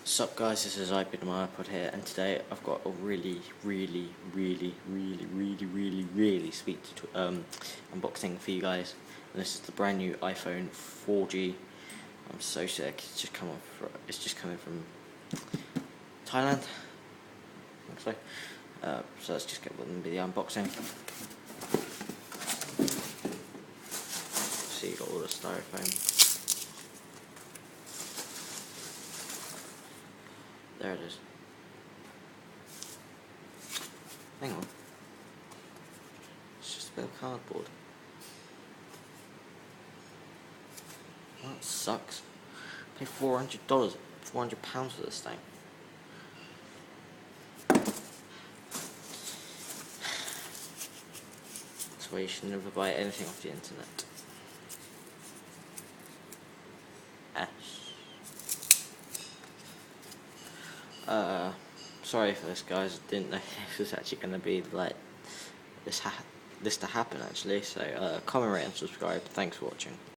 Sup guys, this is iPad on my iPod here, and today I've got a really sweet unboxing for you guys. And this is the brand new iPhone 4G. I'm so sick. It's just coming from Thailand. Looks like. So let's just get with the unboxing. See, you got all the styrofoam. There it is. Hang on. It's just a bit of cardboard. Well, that sucks. I paid $400, £400 for this thing. That's why you should never buy anything off the internet. Sorry for this, guys. I didn't know this was actually going to be like this to happen actually. So comment, rate, and subscribe. Thanks for watching.